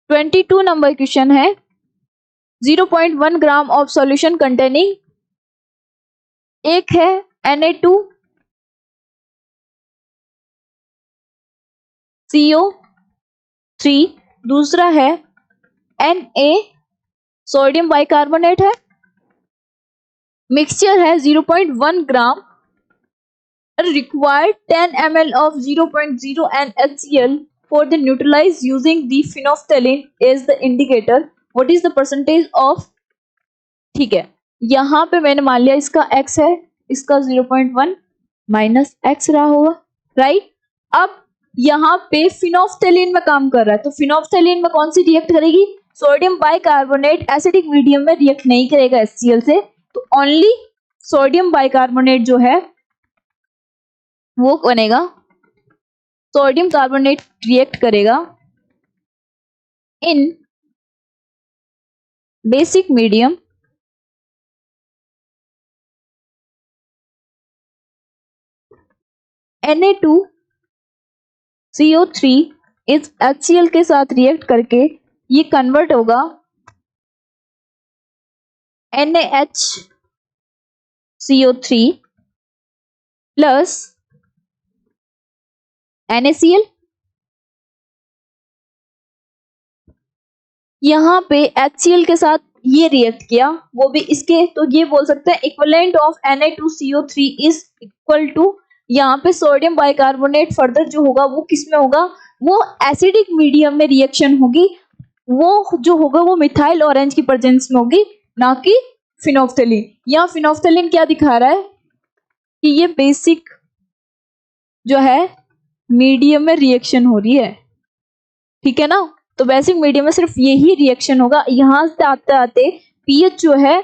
22 number question है 0.1 gram of solution containing, एक है Na2CO3, दूसरा है Na, सोडियम बाइकार्बोनेट है, मिक्सचर है 0.1 ग्राम, required 10 ml of 0.0 NaCl for the neutralize using the phenolphthalein as the indicator. What is the percentage of? ठीक है, यहाँ पे मैंने मान लिया इसका x है, इसका 0.1 माइनस x रहा होगा, राइट। अब यहाँ पे फिनोफ्थेलिन में काम कर रहा है, तो फिनोफ्थेलिन में कौन सी रिएक्ट करेगी? सोडियम बाइकार्बोनेट एसिडिक मीडियम में रिएक्ट नहीं करेगा HCl से, तो ओनली सोडियम बाइकार्बोनेट जो है वो बनेगा, सोडियम कार्बोनेट रिएक्ट करेगा इन बेसिक मीडियम Na2CO3 इस HCl के साथ रिएक्ट करके ये कन्वर्ट होगा NaHCO3 प्लस NaCl। यहाँ पे HCl के साथ ये रिएक्ट किया, वो भी इसके, तो ये बोल सकते हैं equivalent of Na2CO3 is equal to, यहाँ पे सोडियम बाइकार्बोनेट फर्दर जो होगा वो किस में होगा? वो एसिडिक मीडियम में रिएक्शन होगी, वो जो होगा वो मिथाइल ऑरेंज की प्रेजेंस में होगी, ना कि फिनोफ्थेलिन। यहाँ फिनोफ्थेलिन क्या दिखा रहा है कि ये बेसिक जो है मीडियम में रिएक्शन हो रही है, ठीक है ना। तो बेसिक मीडियम में सिर्फ यही रिएक्शन होगा, यहां से आते आते पीएच जो है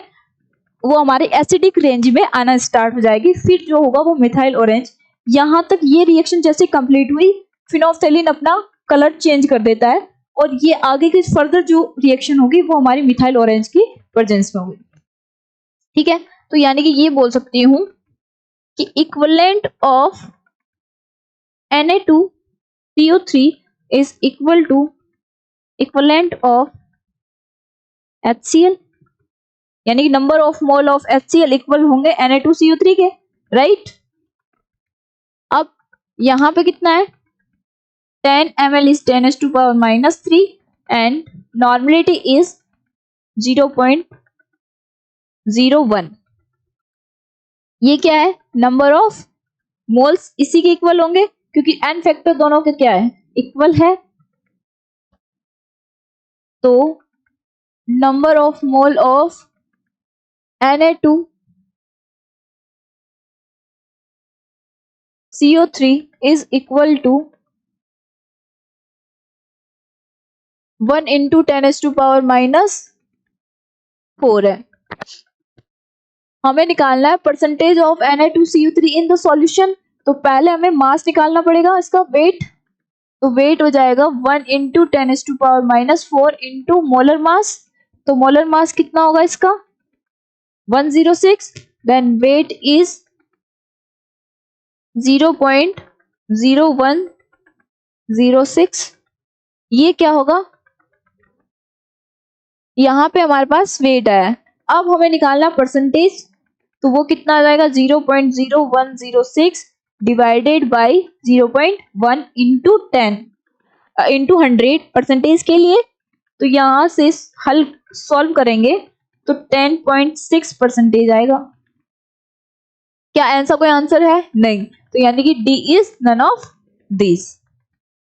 वो हमारे एसिडिक रेंज में आना स्टार्ट हो जाएगी, फिर जो होगा वो मिथाइल ऑरेंज। यहां तक ये रिएक्शन जैसे कंप्लीट हुई, फिनोफ्थेलिन अपना कलर चेंज कर देता है और ये आगे की फर्दर जो रिएक्शन होगी वो हमारी मिथाइल ऑरेंज की प्रेजेंस में होगी, ठीक है। तो यानी कि ये बोल सकती हूँ कि equivalent of Na2CO3 is equal to equivalent of HCl, यानी कि number of mole of HCl equal होंगे Na2CO3 के, राइट। अब यहां पे कितना है? 10 ml is 10⁻³ and normality is 0.01। ये क्या है? नंबर ऑफ मोल्स इसी के इक्वल होंगे क्योंकि n फैक्टर दोनों के क्या है? इक्वल है। तो number of mole of Na2CO3 is equal to 1 into 10⁻⁴ है। हमें निकालना है percentage of Na2CO3 in the solution, तो पहले हमें मास निकालना पड़ेगा, इसका वेट, तो वेट हो जाएगा 1 into 10⁻⁴ इंटू मोलर मास, तो मोलर मास कितना होगा इसका? 106, देन वेट इज 0.0106। ये क्या होगा? यहाँ पे हमारे पास वेट है, अब हमें निकालना परसेंटेज, तो वो कितना आ जाएगा? 0.0106 divided by 0.1 into 10 into 100 percentage के लिए। तो यहाँ से हल सॉल्व करेंगे तो 10.6% आएगा। क्या ऐसा कोई आंसर है? नहीं। तो यानी कि D is none of this.